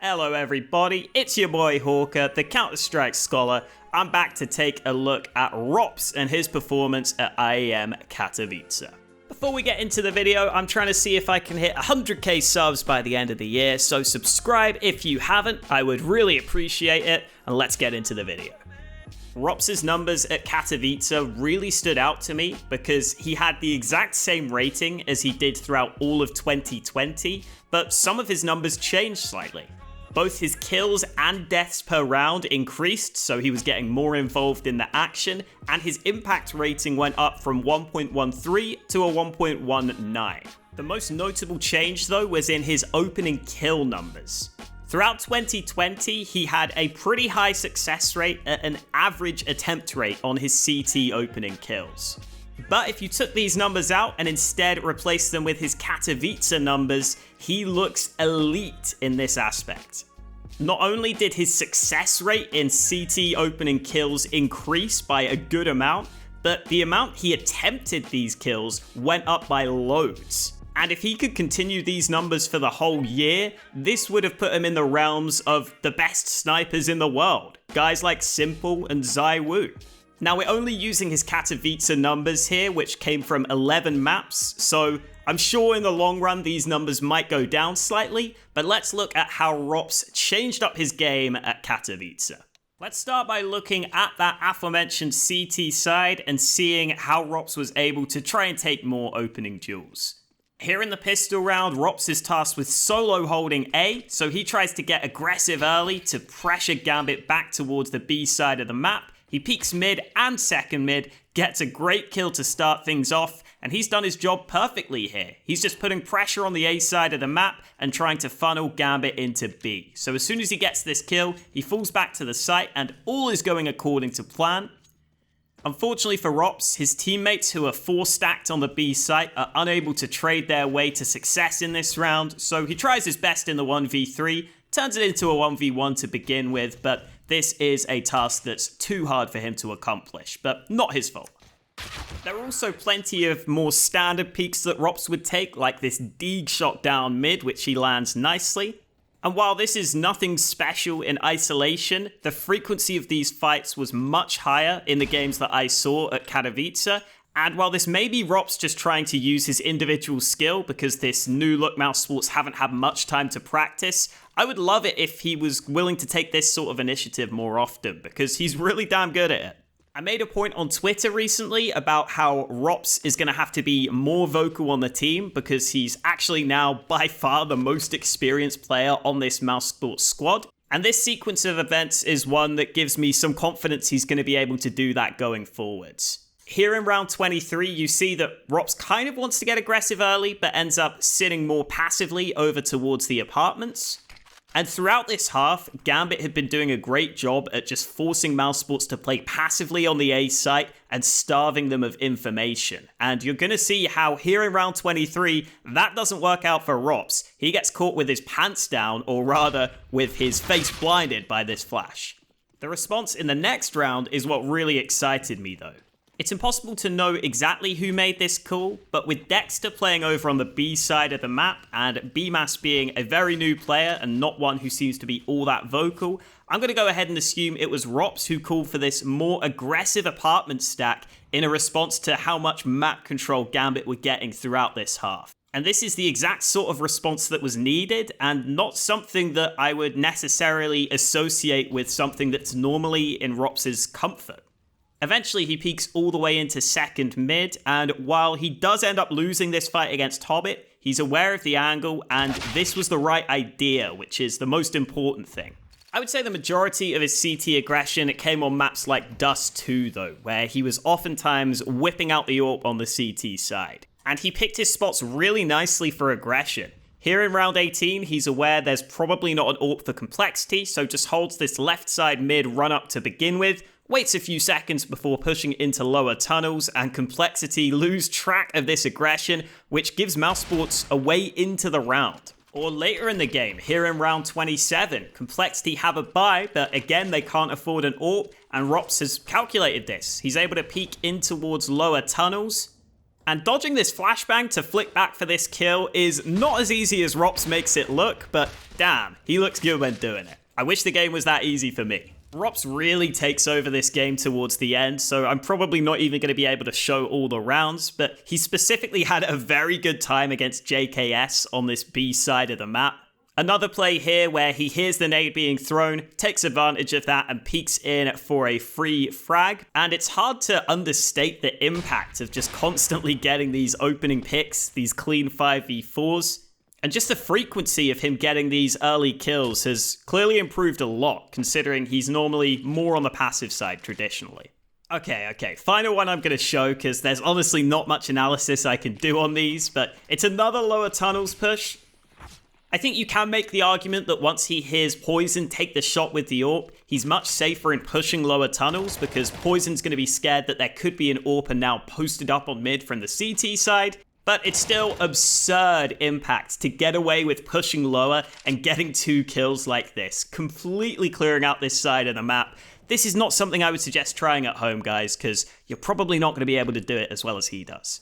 Hello everybody, it's your boy Hawka, the Counter-Strike Scholar. I'm back to take a look at Ropz and his performance at IEM Katowice. Before we get into the video, I'm trying to see if I can hit 100k subs by the end of the year, so subscribe if you haven't, I would really appreciate it, and let's get into the video. Ropz's numbers at Katowice really stood out to me because he had the exact same rating as he did throughout all of 2020, but some of his numbers changed slightly. Both his kills and deaths per round increased, so he was getting more involved in the action, and his impact rating went up from 1.13 to a 1.19. The most notable change though was in his opening kill numbers. Throughout 2020, he had a pretty high success rate at an average attempt rate on his CT opening kills. But if you took these numbers out and instead replaced them with his Katowice numbers, he looks elite in this aspect. Not only did his success rate in CT opening kills increase by a good amount, but the amount he attempted these kills went up by loads. And if he could continue these numbers for the whole year, this would have put him in the realms of the best snipers in the world, guys like Simple and Zaiwu. Now we're only using his Katowice numbers here, which came from 11 maps, so I'm sure in the long run these numbers might go down slightly, but let's look at how Ropz changed up his game at Katowice. Let's start by looking at that aforementioned CT side and seeing how Ropz was able to try and take more opening duels. Here in the pistol round, Ropz is tasked with solo holding A, so he tries to get aggressive early to pressure Gambit back towards the B side of the map. He peeks mid and second mid, gets a great kill to start things off, and he's done his job perfectly here. He's just putting pressure on the A side of the map and trying to funnel Gambit into B. So as soon as he gets this kill, he falls back to the site and all is going according to plan. Unfortunately for Ropz, his teammates who are 4-stacked on the B site are unable to trade their way to success in this round, so he tries his best in the 1v3, turns it into a 1v1 to begin with, but this is a task that's too hard for him to accomplish, but not his fault. There are also plenty of more standard peeks that Ropz would take, like this Deeg shot down mid, which he lands nicely. And while this is nothing special in isolation, the frequency of these fights was much higher in the games that I saw at Katowice. And while this may be Ropz just trying to use his individual skill because this new look mouse sports haven't had much time to practice, I would love it if he was willing to take this sort of initiative more often because he's really damn good at it. I made a point on Twitter recently about how Ropz is going to have to be more vocal on the team because he's actually now by far the most experienced player on this mouse sports squad. And this sequence of events is one that gives me some confidence he's going to be able to do that going forwards. Here in round 23, you see that Ropz kind of wants to get aggressive early, but ends up sitting more passively over towards the apartments. And throughout this half, Gambit had been doing a great job at just forcing mousesports to play passively on the A site and starving them of information. And you're going to see how here in round 23, that doesn't work out for Ropz. He gets caught with his pants down, or rather, with his face blinded by this flash. The response in the next round is what really excited me though. It's impossible to know exactly who made this call, but with Dexter playing over on the B side of the map and BMAS being a very new player and not one who seems to be all that vocal, I'm going to go ahead and assume it was Ropz who called for this more aggressive apartment stack in a response to how much map control Gambit were getting throughout this half. And this is the exact sort of response that was needed and not something that I would necessarily associate with something that's normally in Ropz's comfort. Eventually, he peaks all the way into second mid, and while he does end up losing this fight against Hobbit, he's aware of the angle, and this was the right idea, which is the most important thing. I would say the majority of his CT aggression, it came on maps like Dust 2 though, where he was oftentimes whipping out the AWP on the CT side. And he picked his spots really nicely for aggression. Here in round 18, he's aware there's probably not an AWP for complexity, so just holds this left side mid run up to begin with, waits a few seconds before pushing into lower tunnels, and Complexity lose track of this aggression, which gives mousesports a way into the round. Or later in the game, here in round 27, Complexity have a buy, but again they can't afford an AWP, and Ropz has calculated this. He's able to peek in towards lower tunnels, And dodging this flashbang to flick back for this kill is not as easy as Ropz makes it look, but damn, he looks good when doing it. I wish the game was that easy for me. Ropz really takes over this game towards the end, so I'm probably not even going to be able to show all the rounds, but he specifically had a very good time against JKS on this B side of the map. Another play here where he hears the nade being thrown, takes advantage of that and peeks in for a free frag. And it's hard to understate the impact of just constantly getting these opening picks, these clean 5v4s. And just the frequency of him getting these early kills has clearly improved a lot, considering he's normally more on the passive side traditionally. Okay, final one I'm going to show, because there's honestly not much analysis I can do on these, but it's another lower tunnels push. I think you can make the argument that once he hears Poison take the shot with the AWP, he's much safer in pushing lower tunnels, because Poison's going to be scared that there could be an AWP now posted up on mid from the CT side. But it's still absurd impact to get away with pushing lower and getting 2 kills like this, completely clearing out this side of the map. This is not something I would suggest trying at home, guys, because you're probably not going to be able to do it as well as he does.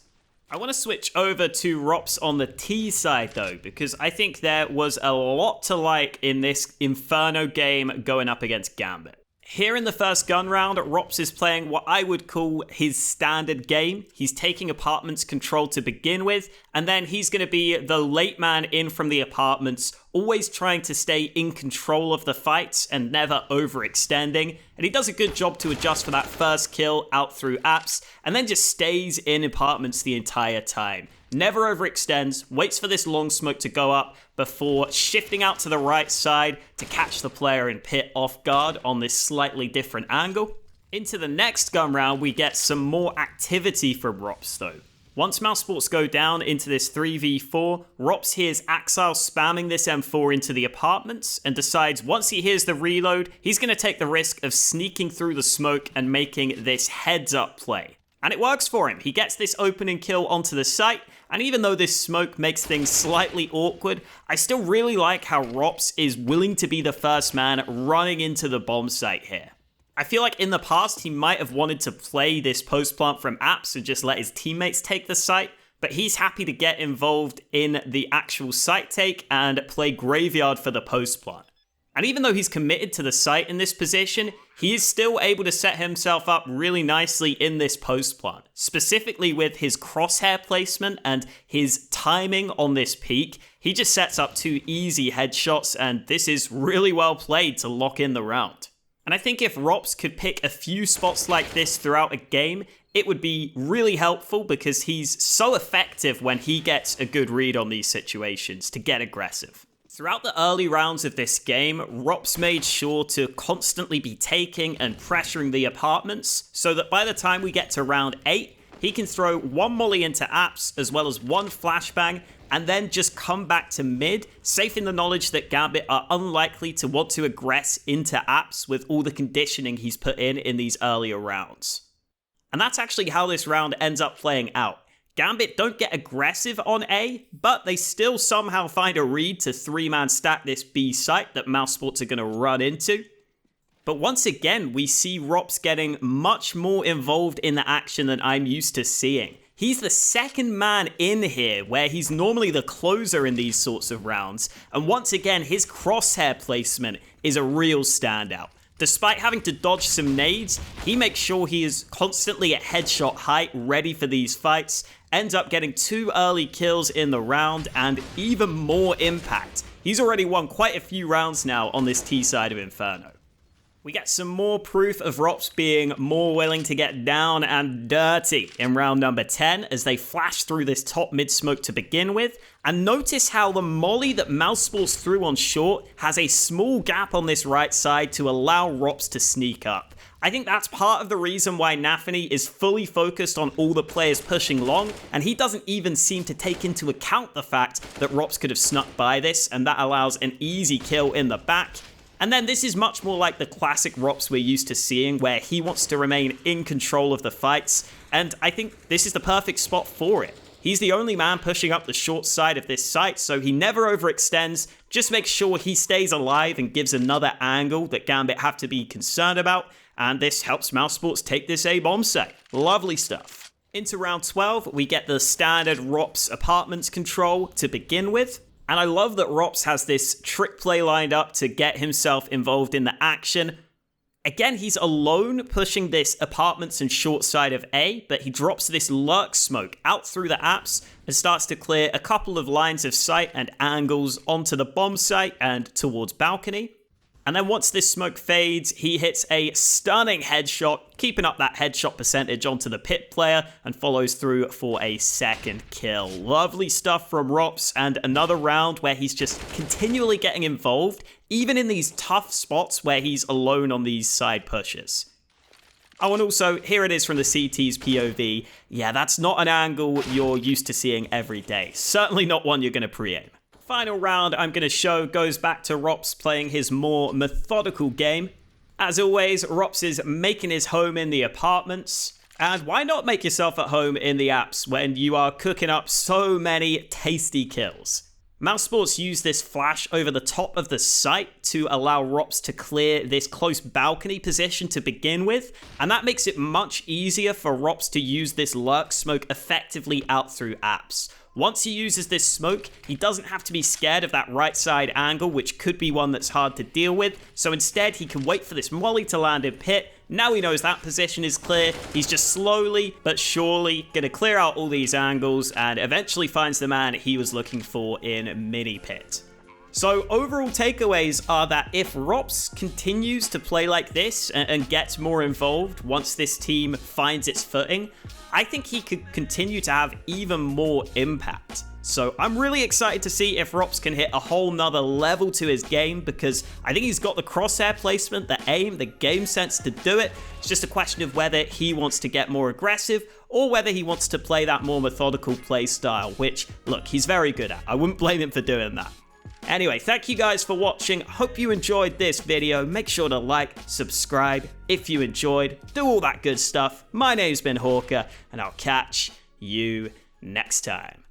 I want to switch over to Ropz on the T side, though, because I think there was a lot to like in this Inferno game going up against Gambit. Here in the first gun round, Ropz is playing what I would call his standard game. He's taking apartments control to begin with, and then he's going to be the late man in from the apartments, always trying to stay in control of the fights and never overextending. And he does a good job to adjust for that first kill out through apps, and then just stays in apartments the entire time. Never overextends, waits for this long smoke to go up before shifting out to the right side to catch the player in pit off guard on this slightly different angle. Into the next gun round, we get some more activity from Ropz though. Once Mousesports go down into this 3v4, Ropz hears Axile spamming this M4 into the apartments and decides once he hears the reload, he's going to take the risk of sneaking through the smoke and making this heads up play. And it works for him. He gets this opening kill onto the site, and even though this smoke makes things slightly awkward, I still really like how Ropz is willing to be the first man running into the bomb site here. I feel like in the past he might have wanted to play this post plant from apps and just let his teammates take the site, but he's happy to get involved in the actual site take and play graveyard for the post plant. And even though he's committed to the site in this position, he is still able to set himself up really nicely in this post plant, specifically with his crosshair placement and his timing on this peak. He just sets up 2 easy headshots, and this is really well played to lock in the round. And I think if Ropz could pick a few spots like this throughout a game, it would be really helpful because he's so effective when he gets a good read on these situations to get aggressive. Throughout the early rounds of this game, Ropz made sure to constantly be taking and pressuring the apartments so that by the time we get to round 8, he can throw 1 molly into apps as well as 1 flashbang and then just come back to mid, safe in the knowledge that Gambit are unlikely to want to aggress into apps with all the conditioning he's put in these earlier rounds. And that's actually how this round ends up playing out. Gambit don't get aggressive on A, but they still somehow find a read to 3-man stack this B site that Mousesports are going to run into. But once again, we see Ropz getting much more involved in the action than I'm used to seeing. He's the second man in here, where he's normally the closer in these sorts of rounds, and once again, his crosshair placement is a real standout. Despite having to dodge some nades, he makes sure he is constantly at headshot height, ready for these fights, ends up getting 2 early kills in the round, and even more impact. He's already won quite a few rounds now on this T side of Inferno. We get some more proof of Ropz being more willing to get down and dirty in round number 10 as they flash through this top mid smoke to begin with. And notice how the molly that Mousesports threw on short has a small gap on this right side to allow Ropz to sneak up. I think that's part of the reason why Nafany is fully focused on all the players pushing long, and he doesn't even seem to take into account the fact that Ropz could have snuck by this, and that allows an easy kill in the back. And then this is much more like the classic Ropz we're used to seeing, where he wants to remain in control of the fights, and I think this is the perfect spot for it. He's the only man pushing up the short side of this site, so he never overextends, just makes sure he stays alive and gives another angle that Gambit have to be concerned about, and this helps Mousesports take this A bomb site. Lovely stuff. Into round 12, we get the standard Ropz apartments control to begin with. And I love that Ropz has this trick play lined up to get himself involved in the action. Again, he's alone pushing this apartments and short side of A, but he drops this lurk smoke out through the apps and starts to clear a couple of lines of sight and angles onto the bomb site and towards balcony. And then once this smoke fades, he hits a stunning headshot, keeping up that headshot percentage onto the pit player and follows through for a second kill. Lovely stuff from Ropz, and another round where he's just continually getting involved, even in these tough spots where he's alone on these side pushes. Oh, and also, here it is from the CT's POV. Yeah, that's not an angle you're used to seeing every day. Certainly not one you're going to pre-aim. Final round I'm going to show goes back to Ropz playing his more methodical game. As always, Ropz is making his home in the apartments. And why not make yourself at home in the apps when you are cooking up so many tasty kills? Mousesports use this flash over the top of the site to allow Ropz to clear this close balcony position to begin with, and that makes it much easier for Ropz to use this lurk smoke effectively out through apps. Once he uses this smoke, he doesn't have to be scared of that right side angle, which could be one that's hard to deal with, so instead he can wait for this molly to land in pit. Now he knows that position is clear, he's just slowly but surely going to clear out all these angles and eventually finds the man he was looking for in mini pit. So overall takeaways are that if Ropz continues to play like this and gets more involved once this team finds its footing, I think he could continue to have even more impact. So I'm really excited to see if Ropz can hit a whole nother level to his game, because I think he's got the crosshair placement, the aim, the game sense to do it. It's just a question of whether he wants to get more aggressive or whether he wants to play that more methodical play style, which, look, he's very good at. I wouldn't blame him for doing that. Anyway, thank you guys for watching. Hope you enjoyed this video. Make sure to like, subscribe if you enjoyed. Do all that good stuff. My name's been Hawka, and I'll catch you next time.